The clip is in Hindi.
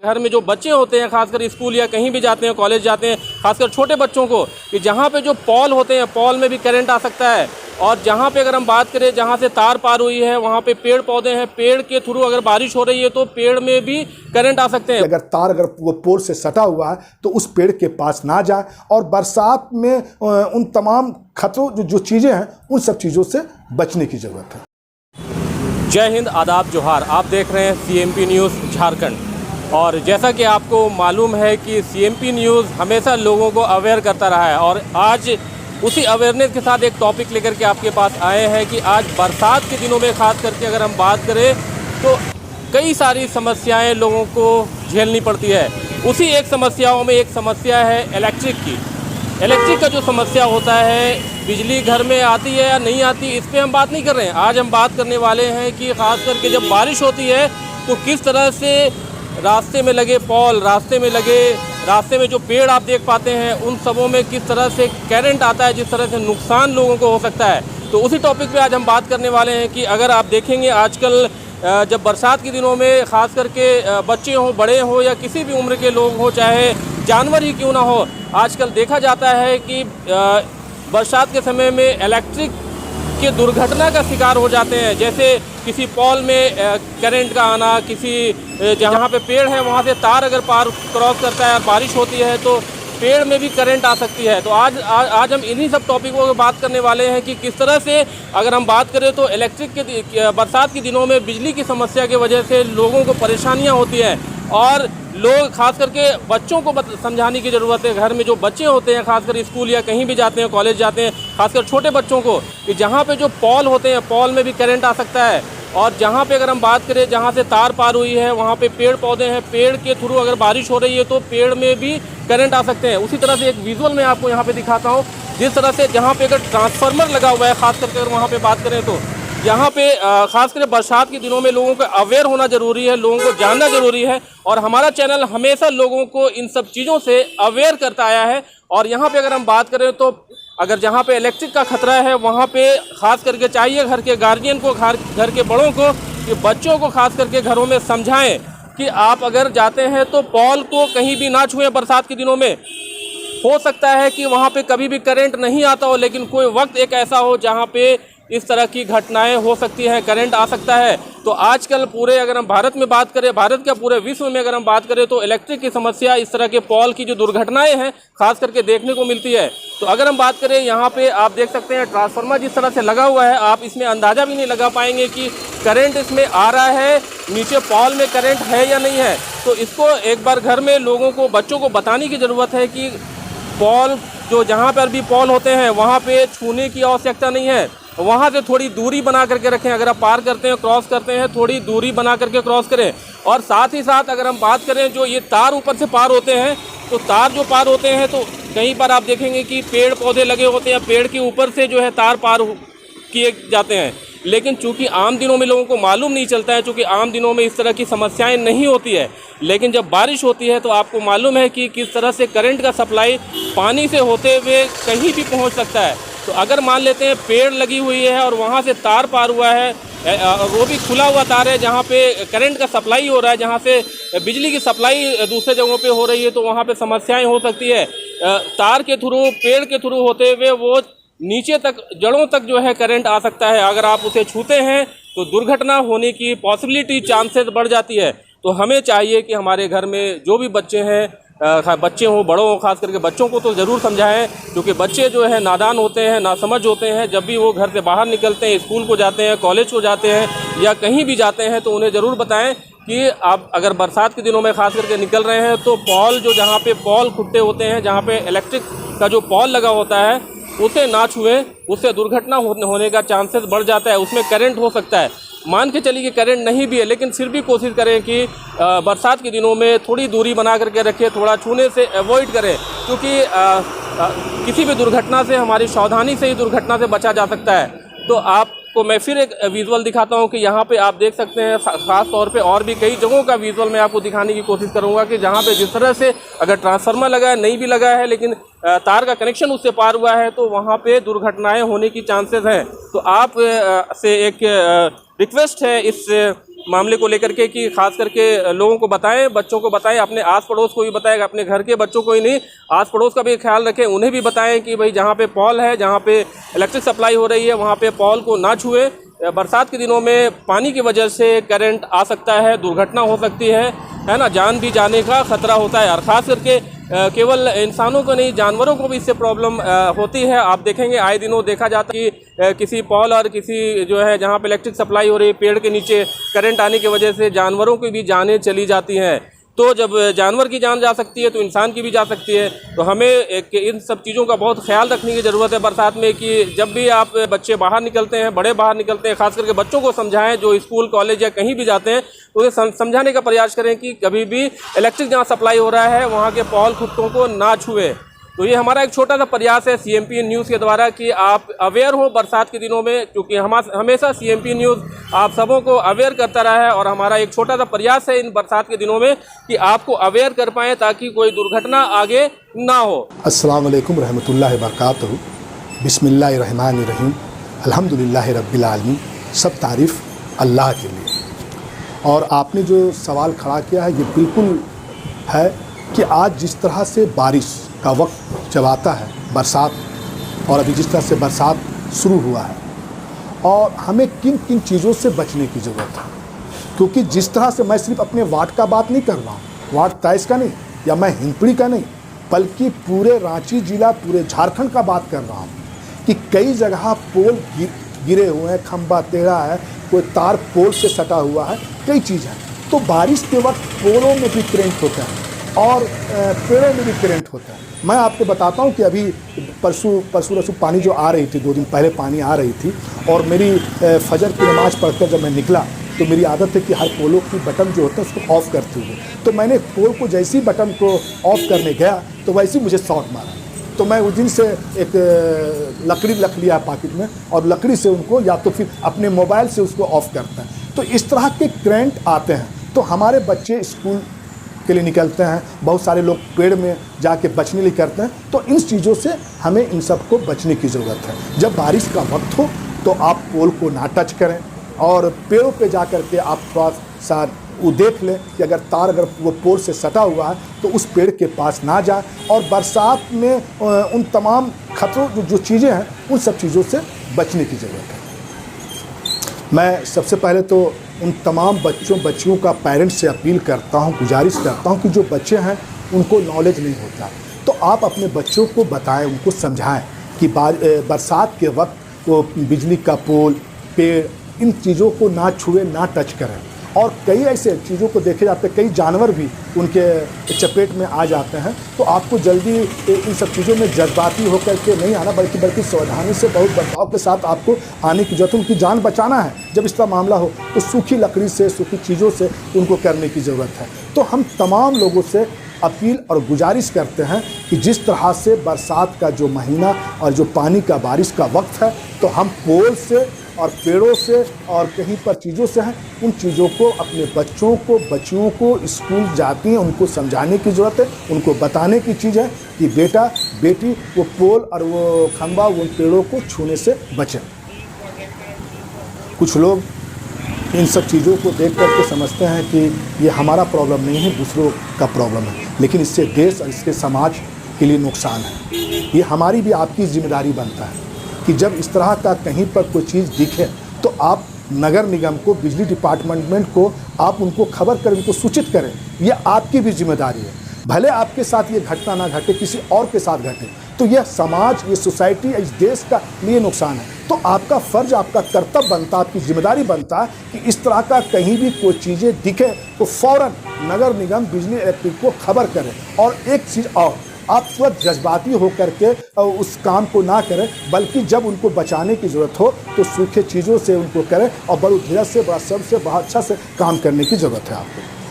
घर में जो बच्चे होते हैं, खासकर स्कूल या कहीं भी जाते हैं, कॉलेज जाते हैं, खासकर छोटे बच्चों को, कि जहाँ पे जो पॉल होते हैं, पॉल में भी करंट आ सकता है। और जहाँ पे अगर हम बात करें जहाँ से तार पार हुई है, वहाँ पे पेड़ पौधे हैं, पेड़ के थ्रू अगर बारिश हो रही है तो पेड़ में भी करंट आ सकते हैं। अगर तार अगर वो पोल से सटा हुआ है तो उस पेड़ के पास ना जाए, और बरसात में उन तमाम खतरों जो चीज़ें हैं उन सब चीज़ों से बचने की ज़रूरत है। जय हिंद, आदाब, जोहार। आप देख रहे हैं CMP न्यूज़ झारखंड। और जैसा कि आपको मालूम है कि CMP न्यूज़ हमेशा लोगों को अवेयर करता रहा है, और आज उसी अवेयरनेस के साथ एक टॉपिक लेकर के आपके पास आए हैं कि आज बरसात के दिनों में ख़ास करके अगर हम बात करें तो कई सारी समस्याएं लोगों को झेलनी पड़ती है। उसी एक समस्याओं में एक समस्या है इलेक्ट्रिक की। इलेक्ट्रिक का जो समस्या होता है, बिजली घर में आती है या नहीं आती, इस पर हम बात नहीं कर रहे हैं। आज हम बात करने वाले हैं कि ख़ास करके जब बारिश होती है तो किस तरह से रास्ते में लगे पॉल, रास्ते में जो पेड़ आप देख पाते हैं, उन सबों में किस तरह से करंट आता है, जिस तरह से नुकसान लोगों को हो सकता है। तो उसी टॉपिक पे आज हम बात करने वाले हैं कि अगर आप देखेंगे आजकल जब बरसात के दिनों में ख़ास करके बच्चे हों, बड़े हों या किसी भी उम्र के लोग हों, चाहे जानवर ही क्यों ना हो, आजकल देखा जाता है कि बरसात के समय में इलेक्ट्रिक के दुर्घटना का शिकार हो जाते हैं। जैसे किसी पॉल में करंट का आना, किसी जहाँ पे पेड़ है वहाँ से तार अगर पार क्रॉस करता है, बारिश होती है तो पेड़ में भी करंट आ सकती है। तो आज हम इन्हीं सब टॉपिकों की बात करने वाले हैं कि किस तरह से अगर हम बात करें तो इलेक्ट्रिक के बरसात के दिनों में बिजली की समस्या की वजह से लोगों को परेशानियाँ होती हैं, और लोग खास करके बच्चों को समझाने की ज़रूरत है। घर में जो बच्चे होते हैं, खासकर स्कूल या कहीं भी जाते हैं, कॉलेज जाते हैं, खासकर छोटे बच्चों को, कि जहाँ पे जो पॉल होते हैं, पॉल में भी करंट आ सकता है। और जहाँ पे अगर हम बात करें जहाँ से तार पार हुई है, वहाँ पे पेड़ पौधे हैं, पेड़ के थ्रू अगर बारिश हो रही है तो पेड़ में भी करंट आ सकते हैं। उसी तरह से एक विजुअल मैं आपको यहाँ पे दिखाता हूँ, जिस तरह से जहाँ पे अगर ट्रांसफार्मर लगा हुआ है, खास करके अगर वहाँ पे बात करें तो यहाँ पे खासकर बरसात के दिनों में लोगों को अवेयर होना ज़रूरी है, लोगों को जानना ज़रूरी है। और हमारा चैनल हमेशा लोगों को इन सब चीज़ों से अवेयर करता आया है। और यहाँ पे अगर हम बात करें तो अगर जहाँ पे इलेक्ट्रिक का खतरा है, वहाँ पे खास करके चाहिए घर के गार्जियन को, घर के बड़ों को, कि बच्चों को खास करके घरों में समझाएं कि आप अगर जाते हैं तो पॉल को कहीं भी ना छुएं। बरसात के दिनों में हो सकता है कि वहाँ पे कभी भी करंट नहीं आता हो, लेकिन कोई वक्त एक ऐसा हो जहाँ पे इस तरह की घटनाएं हो सकती हैं, करंट आ सकता है। तो आजकल पूरे अगर हम भारत में बात करें, भारत के पूरे विश्व में अगर हम बात करें तो इलेक्ट्रिक की समस्या, इस तरह के पॉल की जो दुर्घटनाएं हैं खास करके देखने को मिलती है। तो अगर हम बात करें यहाँ पे आप देख सकते हैं ट्रांसफार्मर जिस तरह से लगा हुआ है, आप इसमें अंदाज़ा भी नहीं लगा पाएंगे कि करंट इसमें आ रहा है, नीचे पॉल में करंट है या नहीं है। तो इसको एक बार घर में लोगों को, बच्चों को बताने की ज़रूरत है कि पॉल जो जहाँ पर भी पॉल होते हैं वहाँ पे छूने की आवश्यकता नहीं है, वहाँ से थोड़ी दूरी बना करके रखें। अगर आप पार करते हैं, क्रॉस करते हैं, थोड़ी दूरी बना करके क्रॉस करें। और साथ ही साथ अगर हम बात करें जो ये तार ऊपर से पार होते हैं, तो तार जो पार होते हैं तो कहीं पर आप देखेंगे कि पेड़ पौधे लगे होते हैं, पेड़ के ऊपर से जो है तार पार किए जाते हैं। लेकिन चूंकि आम दिनों में लोगों को मालूम नहीं चलता है, चूंकि आम दिनों में इस तरह की समस्याएं नहीं होती है, लेकिन जब बारिश होती है तो आपको मालूम है कि किस तरह से करंट का सप्लाई पानी से होते हुए कहीं भी पहुंच सकता है। तो अगर मान लेते हैं पेड़ लगी हुई है और वहाँ से तार पार हुआ है, वो भी खुला हुआ तार है जहाँ पे करंट का सप्लाई हो रहा है, जहाँ से बिजली की सप्लाई दूसरे जगहों पे हो रही है, तो वहाँ पे समस्याएं हो सकती है। तार के थ्रू, पेड़ के थ्रू होते हुए वो नीचे तक, जड़ों तक जो है करंट आ सकता है। अगर आप उसे छूते हैं तो दुर्घटना होने की पॉसिबिलिटी, चांसेस बढ़ जाती है। तो हमें चाहिए कि हमारे घर में जो भी बच्चे हैं, बच्चे हों, बड़ों हों, खास करके बच्चों को तो ज़रूर समझाएं, क्योंकि बच्चे जो है नादान होते हैं, नासमझ होते हैं। जब भी वो घर से बाहर निकलते हैं, स्कूल को जाते हैं, कॉलेज को जाते हैं या कहीं भी जाते हैं, तो उन्हें ज़रूर बताएं कि आप अगर बरसात के दिनों में खास करके निकल रहे हैं तो पॉल, जो जहाँ पे पॉल खुट्टे होते हैं, जहाँ पे इलेक्ट्रिक का जो पॉल लगा होता है, उसे ना छुएं। उससे दुर्घटना होने का चांसेस बढ़ जाता है, उसमें करंट हो सकता है। मान के चलिए कि करंट नहीं भी है, लेकिन फिर भी कोशिश करें कि बरसात के दिनों में थोड़ी दूरी बना करके रखें, थोड़ा छूने से अवॉइड करें, क्योंकि किसी भी दुर्घटना से, हमारी सावधानी से ही दुर्घटना से बचा जा सकता है। तो आपको मैं फिर एक विजुअल दिखाता हूं कि यहाँ पे आप देख सकते हैं, ख़ास तौर पे और भी कई जगहों का विजुअल मैं आपको दिखाने की कोशिश करूँगा कि जहाँ पे जिस तरह से अगर ट्रांसफार्मर लगा है, नहीं भी लगा है, लेकिन तार का कनेक्शन उससे पार हुआ है, तो वहाँ पे दुर्घटनाएं होने की चांसेस हैं। तो आप से एक रिक्वेस्ट है इस मामले को लेकर के कि खास करके लोगों को बताएं, बच्चों को बताएं, अपने आस पड़ोस को भी बताएं, अपने घर के बच्चों को ही नहीं आस पड़ोस का भी ख्याल रखें, उन्हें भी बताएं कि भाई जहाँ पे पॉल है, जहाँ पे इलेक्ट्रिक सप्लाई हो रही है, वहाँ पे पॉल को ना छुए। बरसात के दिनों में पानी की वजह से करंट आ सकता है, दुर्घटना हो सकती है ना, जान भी जाने का खतरा होता है। और ख़ास करके केवल इंसानों को नहीं, जानवरों को भी इससे प्रॉब्लम होती है। आप देखेंगे आए दिनों देखा जाता है कि किसी पॉल और किसी जो है जहाँ पे इलेक्ट्रिक सप्लाई हो रही है, पेड़ के नीचे करंट आने की वजह से जानवरों की भी जानें चली जाती हैं। तो जब जानवर की जान जा सकती है तो इंसान की भी जा सकती है। तो हमें इन सब चीज़ों का बहुत ख्याल रखने की ज़रूरत है बरसात में, कि जब भी आप बच्चे बाहर निकलते हैं, बड़े बाहर निकलते हैं, खास करके बच्चों को समझाएं जो स्कूल कॉलेज या कहीं भी जाते हैं, तो उन्हें समझाने का प्रयास करें कि कभी भी इलेक्ट्रिक जहाँ सप्लाई हो रहा है वहाँ के पॉल खुट्टों को ना छुएं। तो ये हमारा एक छोटा सा प्रयास है CMP न्यूज़ के द्वारा कि आप अवेयर हो बरसात के दिनों में, क्योंकि हमेशा CMP न्यूज़ आप सबों को अवेयर करता रहा है। और हमारा एक छोटा सा प्रयास है इन बरसात के दिनों में कि आपको अवेयर कर पाएँ ताकि कोई दुर्घटना आगे ना हो। अस्सलाम वालेकुम रहमतुल्लाहि वबरकातुहू। बिस्मिल्लाहिर्रहमानिर्रहीम। अल्हम्दुलिल्लाहि रब्बिल आलमीन। सब तारीफ़ अल्लाह के लिए। और आपने जो सवाल खड़ा किया है ये बिल्कुल है कि आज जिस तरह से बारिश का वक्त जब आता है, बरसात, और अभी जिस तरह से बरसात शुरू हुआ है, और हमें किन किन चीज़ों से बचने की ज़रूरत है। क्योंकि जिस तरह से मैं सिर्फ अपने वार्ड का बात नहीं कर रहा हूँ, वार्ड 23 का नहीं, या मैं हिंदपीढ़ी का नहीं, बल्कि पूरे रांची जिला, पूरे झारखंड का बात कर रहा हूँ कि कई जगह पोल गिरे हुए हैं, खंबा टेढ़ा है, कोई तार पोल से सटा हुआ है, कई चीज़ है। तो बारिश के वक्त पोलों में भी करंट होता है और पेड़ों में भी करंट होता है। मैं आपको बताता हूँ कि अभी परसों पानी जो आ रही थी, 2 दिन पहले पानी आ रही थी, और मेरी फजर की नमाज़ पढ़कर जब मैं निकला तो मेरी आदत है कि हर पोलों की बटन जो होता है उसको ऑफ़ करते हुए, तो मैंने पोल को जैसे ही बटन को ऑफ़ करने गया तो वैसे ही मुझे शॉक मारा। तो मैं उस दिन से एक लकड़ी रख लिया पॉकेट में, और लकड़ी से उनको या तो फिर अपने मोबाइल से उसको ऑफ़ करता है। तो इस तरह के करंट आते हैं। तो हमारे बच्चे स्कूल के लिए निकलते हैं, बहुत सारे लोग पेड़ में जाके बचने लिए करते हैं। तो इन चीज़ों से हमें इन सब को बचने की ज़रूरत है। जब बारिश का वक्त हो तो आप पोल को ना टच करें, और पेड़ों पे जा कर के आप थोड़ा सा वो देख लें कि अगर वो पोल से सटा हुआ है तो उस पेड़ के पास ना जाए। और बरसात में उन तमाम खतरों जो चीज़ें हैं उन सब चीज़ों से बचने की ज़रूरत है। मैं सबसे पहले तो उन तमाम बच्चियों का पेरेंट्स से अपील करता हूं, गुजारिश करता हूं कि जो बच्चे हैं उनको नॉलेज नहीं होता, तो आप अपने बच्चों को बताएं, उनको समझाएं कि बरसात के वक्त वो बिजली का पोल, पेड़, इन चीज़ों को ना छुए, ना टच करें। और कई ऐसे चीज़ों को देखे जाते हैं, कई जानवर भी उनके चपेट में आ जाते हैं। तो आपको जल्दी इन सब चीज़ों में जज्बाती होकर के नहीं आना, बल्कि सावधानी से, बहुत बर्ताव के साथ आपको आने की जरूरत है। उनकी जान बचाना है। जब इस तरह मामला हो तो सूखी लकड़ी से, सूखी चीज़ों से उनको करने की ज़रूरत है। तो हम तमाम लोगों से अपील और गुजारिश करते हैं कि जिस तरह से बरसात का जो महीना और जो पानी का, बारिश का वक्त है, तो हम पोल से और पेड़ों से और कहीं पर चीज़ों से हैं, उन चीज़ों को अपने बच्चियों को स्कूल जाती हैं उनको समझाने की ज़रूरत है। उनको बताने की चीज़ है कि बेटा बेटी वो पोल और वो खंबा, उन पेड़ों को छूने से बचें। कुछ लोग इन सब चीज़ों को देख करके समझते हैं कि ये हमारा प्रॉब्लम नहीं है, दूसरों का प्रॉब्लम है, लेकिन इससे देश और इसके समाज के लिए नुकसान है। ये हमारी भी आपकी जिम्मेदारी बनता है कि जब इस तरह का कहीं पर कोई चीज़ दिखे तो आप नगर निगम को, बिजली डिपार्टमेंट को आप उनको खबर करें, उनको सूचित करें। ये आपकी भी जिम्मेदारी है। भले आपके साथ ये घटना ना घटे, किसी और के साथ घटे, तो यह समाज, ये सोसाइटी, इस देश का लिए नुकसान है। तो आपका फ़र्ज, आपका कर्तव्य बनता, आपकी जिम्मेदारी बनता है कि इस तरह का कहीं भी कोई चीज़ें दिखे तो फ़ौरन नगर निगम, बिजली, इलेक्ट्रिक को खबर करें। और एक चीज़ और, आप तुरंत जज्बाती होकर के उस काम को ना करें, बल्कि जब उनको बचाने की ज़रूरत हो तो सूखे चीज़ों से उनको करें और बड़ी धीरज से, बड़ा सब से, बहुत अच्छा से काम करने की ज़रूरत है आपको।